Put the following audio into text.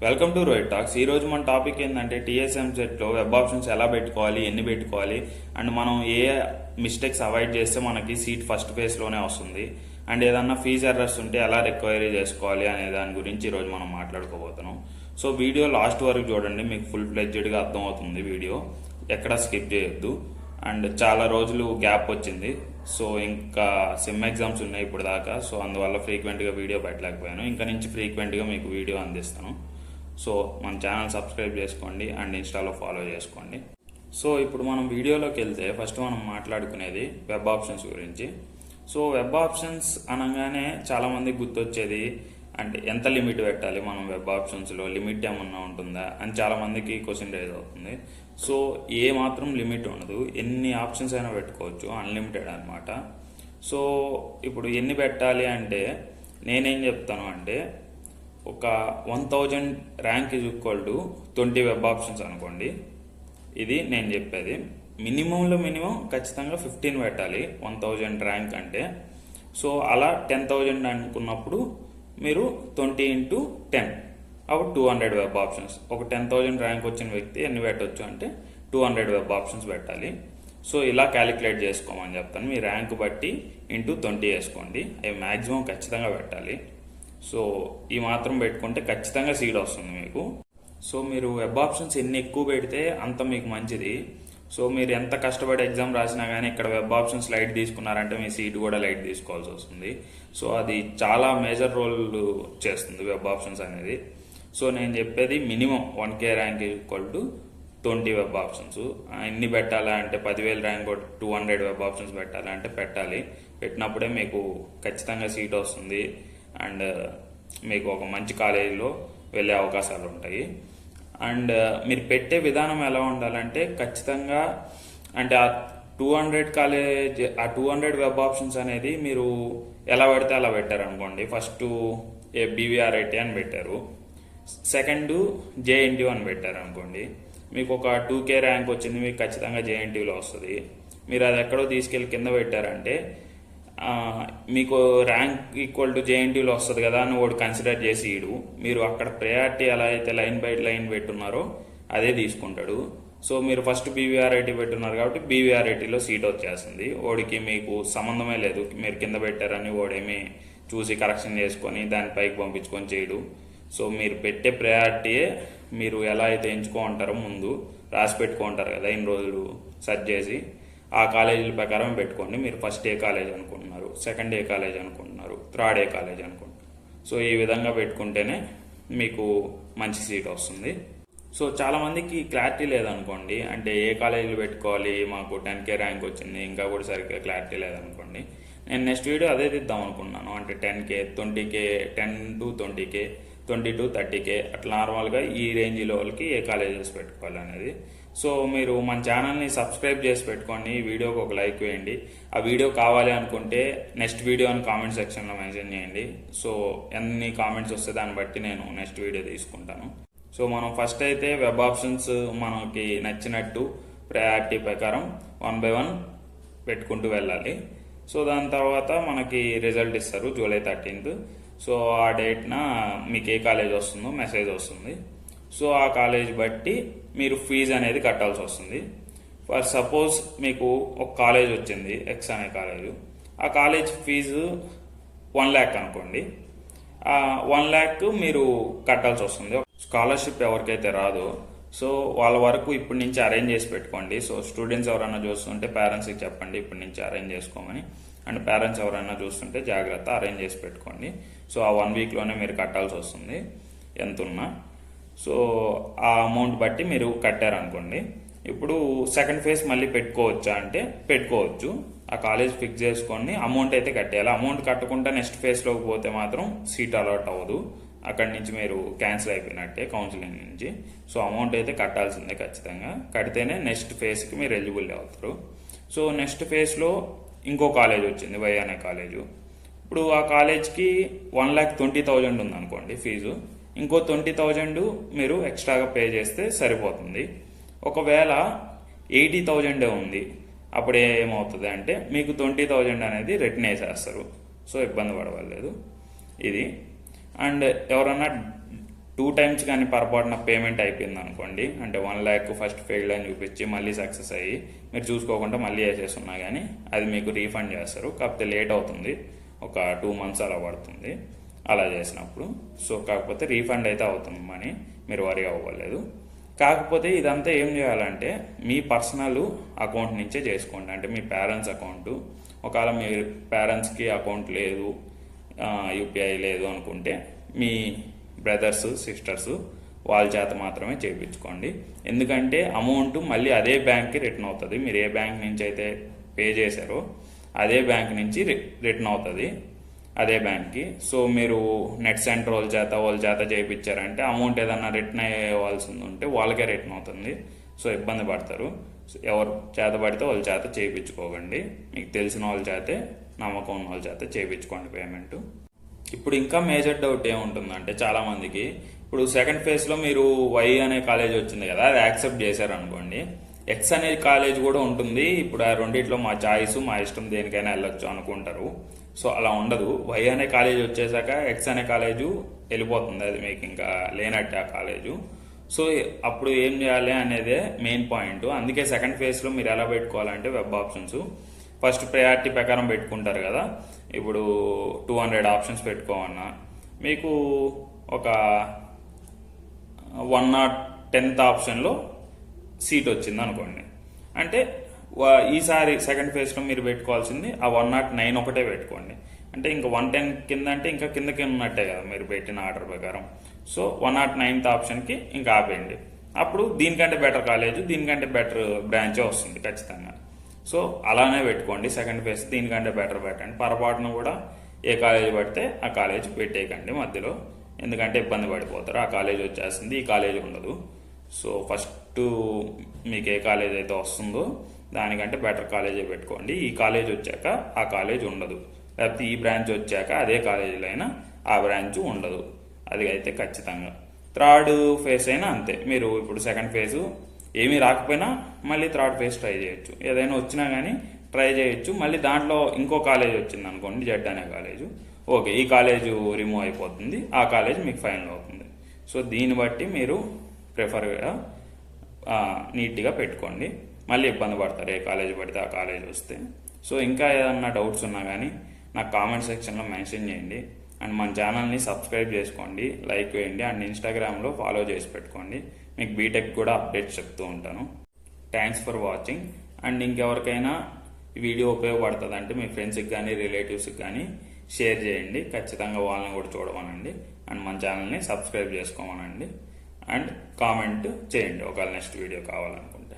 Welcome to Rohit talks. ఈ రోజు మన టాపిక్ ఏంటంటే టీఎస్ఎంసెట్లో వెబ్ ఆప్షన్స్ ఎలా పెట్టుకోవాలి, ఎన్ని పెట్టుకోవాలి, అండ్ మనం ఏ మిస్టేక్స్ అవాయిడ్ చేస్తే మనకి సీట్ ఫస్ట్ ఫేజ్లోనే వస్తుంది, అండ్ ఏదన్నా ఫీజ్ ఎర్రర్స్ ఉంటే ఎలా రికవరీ చేసుకోవాలి అనే దాని గురించి ఈరోజు మనం మాట్లాడుకోబోతున్నాం. సో వీడియో లాస్ట్ వరకు చూడండి, మీకు ఫుల్ ఫ్లెడ్జెడ్గా అర్థమవుతుంది. వీడియో ఎక్కడ స్కిప్ చేయొద్దు. అండ్ చాలా రోజులు గ్యాప్ వచ్చింది, సో ఇంకా సిమ్ ఎగ్జామ్స్ ఉన్నాయి ఇప్పుడు దాకా. సో అందువల్ల ఫ్రీక్వెంట్గా వీడియో పెట్టలేకపోయాను. ఇంకా నుంచి ఫ్రీక్వెంట్గా మీకు వీడియో అందిస్తాను. సో మన ఛానల్ సబ్స్క్రైబ్ చేసుకోండి అండ్ ఇన్స్టాలో ఫాలో చేసుకోండి. సో ఇప్పుడు మనం వీడియోలోకి వెళ్తే ఫస్ట్ మనం మాట్లాడుకునేది వెబ్ ఆప్షన్స్ గురించి. సో వెబ్ ఆప్షన్స్ అనగానే చాలామందికి గుర్తొచ్చేది అంటే ఎంత లిమిట్ పెట్టాలి మనం వెబ్ ఆప్షన్స్లో, లిమిట్ ఏమన్నా ఉంటుందా అని చాలామందికి క్వశ్చన్ రైజ్ అవుతుంది. సో ఏ మాత్రం లిమిట్ ఉండదు, ఎన్ని ఆప్షన్స్ అయినా పెట్టుకోవచ్చు, అన్లిమిటెడ్ అనమాట. సో ఇప్పుడు ఎన్ని పెట్టాలి అంటే నేనేం చెప్తాను అంటే ఒక 1000 rank is equal to 20 web options అనుకోండి. ఇది నేను చెప్పేది. మినిమంలో మినిమం ఖచ్చితంగా 15 పెట్టాలి 1000 ర్యాంక్ అంటే. సో అలా 10,000 అనుకున్నప్పుడు మీరు 20 into 10 అప్పుడు 200 వెబ్ ఆప్షన్స్. ఒక 10,000 ర్యాంక్ వచ్చిన వ్యక్తి ఎన్ని పెట్టవచ్చు అంటే 200 వెబ్ ఆప్షన్స్ పెట్టాలి. సో ఇలా క్యాలిక్యులేట్ చేసుకోమని చెప్తాను. మీ ర్యాంక్ బట్టి ఇంటూ 20 వేసుకోండి. అవి మ్యాక్సిమం ఖచ్చితంగా పెట్టాలి. సో ఈ మాత్రం పెట్టుకుంటే ఖచ్చితంగా సీట్ వస్తుంది మీకు. సో మీరు వెబ్ ఆప్షన్స్ ఎన్ని ఎక్కువ పెడితే అంత మీకు మంచిది. సో మీరు ఎంత కష్టపడి ఎగ్జామ్ రాసినా కానీ ఇక్కడ వెబ్ ఆప్షన్స్ లైట్ తీసుకున్నారంటే మీ సీట్ కూడా లైట్ తీసుకోవాల్సి వస్తుంది. సో అది చాలా మేజర్ రోల్ చేస్తుంది వెబ్ ఆప్షన్స్ అనేది. సో నేను చెప్పేది minimum 1K rank equal to 20 web options. ఎన్ని పెట్టాలా అంటే 10,000 ర్యాంక్ 200 వెబ్ ఆప్షన్స్ పెట్టాలి అంటే పెట్టాలి. పెట్టినప్పుడే మీకు ఖచ్చితంగా సీట్ వస్తుంది అండ్ మీకు ఒక మంచి కాలేజీలో వెళ్ళే అవకాశాలు ఉంటాయి. అండ్ మీరు పెట్టే విధానం ఎలా ఉండాలంటే ఖచ్చితంగా అంటే ఆ 200 వెబ్ ఆప్షన్స్ అనేది మీరు ఎలా పడితే అలా పెట్టారు అనుకోండి. ఫస్ట్ BVRIT అని పెట్టారు, సెకండ్ JNTU అని పెట్టారు అనుకోండి. మీకు ఒక 2K ర్యాంక్ వచ్చింది, మీకు ఖచ్చితంగా JNTUలో వస్తుంది. మీరు అది ఎక్కడో తీసుకెళ్ళి కింద పెట్టారంటే మీకు ర్యాంక్ ఈక్వల్ టు JNTUలో వస్తుంది కదా అని వాడు కన్సిడర్ చేసి మీరు అక్కడ ప్రయారిటీ ఎలా అయితే లైన్ బై లైన్ పెట్టున్నారో అదే తీసుకుంటాడు. సో మీరు ఫస్ట్ BVRIT పెట్టున్నారు కాబట్టి BVRITలో సీట్ వచ్చేస్తుంది. వాడికి మీకు సంబంధమే లేదు, మీరు కింద పెట్టారని వాడేమి చూసి కరెక్షన్ చేసుకొని దాని పైకి పంపించుకొని చేయడు. సో మీరు పెట్టే ప్రయారిటీయే మీరు ఎలా అయితే ఎంచుకుంటారో ముందు రాసి పెట్టుకుంటారు కదా ఇన్ని రోజులు సెర్చ్ చేసి, ఆ కాలేజీల ప్రకారం పెట్టుకోండి. మీరు ఫస్ట్ ఏ కాలేజ్ అనుకుంటున్నారు, సెకండ్ ఏ కాలేజ్ అనుకుంటున్నారు, థర్డ్ ఏ కాలేజ్ అనుకుంటున్నారు. సో ఈ విధంగా పెట్టుకుంటేనే మీకు మంచి సీట్ వస్తుంది. సో చాలామందికి క్లారిటీ లేదనుకోండి, అంటే ఏ కాలేజీలు పెట్టుకోవాలి, మాకు 10K ర్యాంక్ వచ్చింది ఇంకా కూడా సరిగ్గా క్లారిటీ లేదనుకోండి. నేను నెక్స్ట్ వీడియో అదే తీద్దాం అనుకున్నాను. అంటే 10K, 20K, 10 to 20K, 20 to 30K అట్లా నార్మల్గా ఈ రేంజ్లో వాళ్ళకి ఏ కాలేజెస్ పెట్టుకోవాలి అనేది. సో మీరు మన ఛానల్ని సబ్స్క్రైబ్ చేసి పెట్టుకోండి. ఈ వీడియోకి ఒక లైక్ వేయండి. ఆ వీడియో కావాలి అనుకుంటే నెక్స్ట్ వీడియో అని కామెంట్ సెక్షన్లో మెన్షన్ చేయండి. సో ఎన్ని కామెంట్స్ వస్తే దాన్ని బట్టి నేను నెక్స్ట్ వీడియో తీసుకుంటాను. సో మనం ఫస్ట్ అయితే వెబ్ ఆప్షన్స్ మనకి నచ్చినట్టు ప్రయారిటీ ప్రకారం 1 by 1 పెట్టుకుంటూ వెళ్ళాలి. సో దాని తర్వాత మనకి రిజల్ట్ ఇస్తారు July 13th. సో ఆ డేట్న మీకు ఏ కాలేజ్ వస్తుందో మెసేజ్ వస్తుంది. సో ఆ కాలేజ్ బట్టి మీరు ఫీజు అనేది కట్టాల్సి వస్తుంది. ఫర్ సపోజ్ మీకు ఒక కాలేజ్ వచ్చింది X అనే కాలేజు, ఆ కాలేజ్ ఫీజు 1 lakh అనుకోండి. 1 lakh మీరు కట్టాల్సి వస్తుంది. స్కాలర్షిప్ ఎవరికైతే రాదో సో వాళ్ళ వరకు ఇప్పటి నుంచి అరేంజ్ చేసి పెట్టుకోండి. సో స్టూడెంట్స్ ఎవరైనా చూస్తుంటే పేరెంట్స్కి చెప్పండి ఇప్పటి నుంచి అరేంజ్ చేసుకోమని. అండ్ పేరెంట్స్ ఎవరైనా చూస్తుంటే జాగ్రత్త అరేంజ్ చేసి పెట్టుకోండి. సో ఆ 1 weekలోనే మీరు కట్టాల్సి వస్తుంది ఎంత ఉన్నా. సో ఆ అమౌంట్ బట్టి మీరు కట్టారనుకోండి. ఇప్పుడు సెకండ్ ఫేజ్ మళ్ళీ పెట్టుకోవచ్చా అంటే పెట్టుకోవచ్చు. ఆ కాలేజ్ ఫిక్స్ చేసుకొని అమౌంట్ అయితే కట్టేయాలి. అమౌంట్ కట్టకుండా నెక్స్ట్ ఫేజ్లోకి పోతే మాత్రం సీట్ అలాట్ అవ్వదు. అక్కడి నుంచి మీరు క్యాన్సిల్ అయిపోయినట్టే కౌన్సిలింగ్ నుంచి. సో అమౌంట్ అయితే కట్టాల్సిందే ఖచ్చితంగా. కడితేనే నెక్స్ట్ ఫేజ్కి మీరు ఎలిజిబుల్ అవుతారు. సో నెక్స్ట్ ఫేజ్లో ఇంకో కాలేజ్ వచ్చింది Y అనే కాలేజు. ఇప్పుడు ఆ కాలేజ్కి 1,20,000 ఉందనుకోండి ఫీజు. ఇంకో 20,000 మీరు ఎక్స్ట్రాగా పే చేస్తే సరిపోతుంది. ఒకవేళ 80,000 ఉంది, అప్పుడు ఏమవుతుంది అంటే మీకు 20,000 అనేది రిటర్న్ వేసేస్తారు. సో ఇబ్బంది పడవలేదు ఇది. అండ్ ఎవరన్నా 2 టైమ్స్ కానీ పొరపాటున పేమెంట్ అయిపోయింది అనుకోండి, అంటే 1 lakh ఫస్ట్ ఫెయిల్డ్ అని చూపించి మళ్ళీ సక్సెస్ అయ్యి మీరు చూసుకోకుండా మళ్ళీ వేసేస్తున్నా కానీ అది మీకు రీఫండ్ చేస్తారు. కాకపోతే లేట్ అవుతుంది, ఒక 2 months అలా పడుతుంది అలా చేసినప్పుడు. సో కాకపోతే రీఫండ్ అయితే అవుతుంది మనీ, మీరు వరీ అవ్వలేదు. కాకపోతే ఇదంతా ఏం చేయాలంటే మీ పర్సనల్ అకౌంట్ నుంచే చేసుకోండి. అంటే మీ పేరెంట్స్ అకౌంట్, ఒకవేళ మీ పేరెంట్స్కి అకౌంట్ లేదు, యూపీఐ లేదు అనుకుంటే మీ బ్రదర్స్ సిస్టర్స్ వాళ్ళ చేత మాత్రమే చేయించుకోండి. ఎందుకంటే అమౌంట్ మళ్ళీ అదే బ్యాంక్కి రిటర్న్ అవుతుంది. మీరు ఏ బ్యాంక్ నుంచి అయితే పే చేశారో అదే బ్యాంక్ నుంచి రిటర్న్ అవుతుంది అదే బ్యాంక్కి. సో మీరు నెట్ సెంటర్ వాళ్ళ చేత చేయించారంటే అమౌంట్ ఏదన్నా రిటర్న్ అయ్యేవాల్సింది ఉంటే వాళ్ళకే రిటర్న్ అవుతుంది. సో ఇబ్బంది పడతారు. ఎవరు చేత పడితే వాళ్ళ చేత చేయించుకోకండి. మీకు తెలిసిన వాళ్ళ చేతే, నమ్మకం ఉన్న వాళ్ళ చేత చేయించుకోండి పేమెంట్. ఇప్పుడు ఇంకా మేజర్ డౌట్ ఏముంటుందంటే చాలామందికి, ఇప్పుడు సెకండ్ ఫేజ్లో మీరు వై అనే కాలేజ్ వచ్చింది కదా, అది యాక్సెప్ట్ చేశారనుకోండి, ఎక్స్ అనే కాలేజ్ కూడా ఉంటుంది. ఇప్పుడు ఆ రెండిట్లో మా చాయిస్, మా ఇష్టం, దేనికైనా వెళ్ళొచ్చు అనుకుంటారు. సో అలా ఉండదు. వై అనే కాలేజ్ వచ్చేసాక ఎక్స్ అనే కాలేజు వెళ్ళిపోతుంది, అది మీకు ఇంకా లేనట్టు ఆ కాలేజు. సో అప్పుడు ఏం చేయాలి అనేదే మెయిన్ పాయింట్. అందుకే సెకండ్ ఫేజ్లో మీరు ఎలా పెట్టుకోవాలంటే వెబ్ ఆప్షన్స్ ఫస్ట్ ప్రయారిటీ ప్రకారం పెట్టుకుంటారు కదా. ఇప్పుడు 200 ఆప్షన్స్ పెట్టుకోమన్నా మీకు ఒక 110th ఆప్షన్లో సీట్ వచ్చింది అనుకోండి, అంటే ఈసారి సెకండ్ ఫేజ్లో మీరు పెట్టుకోవాల్సింది ఆ 109 ఒకటే పెట్టుకోండి. అంటే ఇంకా 110 కింద అంటే ఇంకా కిందకి ఉన్నట్టే కదా మీరు పెట్టిన ఆర్డర్ ప్రకారం. సో 109th ఆప్షన్కి ఇంకా ఆపేయండి. అప్పుడు దీనికంటే బెటర్ కాలేజ్, దీనికంటే బెటర్ బ్రాంచే వస్తుంది ఖచ్చితంగా. సో అలానే పెట్టుకోండి సెకండ్ ఫేజ్, దీనికంటే బెటర్ పెట్టండి. పొరపాటును కూడా ఏ కాలేజ్ పడితే ఆ కాలేజ్ పెట్టేయకండి మధ్యలో, ఎందుకంటే ఇబ్బంది పడిపోతారు. ఆ కాలేజ్ వచ్చేస్తుంది, ఈ కాలేజ్ ఉండదు. సో ఫస్ట్ మీకు ఏ కాలేజ్ అయితే వస్తుందో దానికంటే బెటర్ కాలేజే పెట్టుకోండి. ఈ కాలేజ్ వచ్చాక ఆ కాలేజ్ ఉండదు, లేకపోతే ఈ బ్రాంచ్ వచ్చాక అదే కాలేజీలో అయినా ఆ బ్రాంచ్ ఉండదు, అది అయితే ఖచ్చితంగా. థర్డ్ ఫేజ్ అయినా అంతే. మీరు ఇప్పుడు సెకండ్ ఫేజ్ ఏమీ రాకపోయినా మళ్ళీ థర్డ్ ఫేజ్ ట్రై చేయొచ్చు. ఏదైనా వచ్చినా కానీ ట్రై చేయొచ్చు. మళ్ళీ దాంట్లో ఇంకో కాలేజ్ వచ్చింది అనుకోండి, జెడ్ అనే కాలేజు, ఓకే ఈ కాలేజు రిమూవ్ అయిపోతుంది, ఆ కాలేజ్ మీకు ఫైనల్ అవుతుంది. సో దీన్ని బట్టి మీరు ప్రిఫర్గా నీట్గా పెట్టుకోండి. మళ్ళీ ఇబ్బంది పడతారు ఏ కాలేజ్ పడితే ఆ కాలేజ్ వస్తే. సో ఇంకా ఏదన్నా డౌట్స్ ఉన్నా కానీ నాకు కామెంట్ సెక్షన్లో మెన్షన్ చేయండి. అండ్ మన ఛానల్ని సబ్స్క్రైబ్ చేసుకోండి, లైక్ వేయండి, అండ్ ఇన్స్టాగ్రామ్లో ఫాలో చేసి పెట్టుకోండి. మీకు బీటెక్ కూడా అప్డేట్స్ చెప్తూ ఉంటాను. Thanks for watching. అండ్ ఇంకెవరికైనా ఈ వీడియో ఉపయోగపడుతుంది అంటే మీ ఫ్రెండ్స్కి కానీ రిలేటివ్స్కి కానీ షేర్ చేయండి. ఖచ్చితంగా వాళ్ళని కూడా చూడమనండి. అండ్ మన ఛానల్ని సబ్స్క్రైబ్ చేసుకోమనండి. అండ్ కామెంట్ చేయండి ఒకవేళ నెక్స్ట్ వీడియో కావాలనుకుంటే.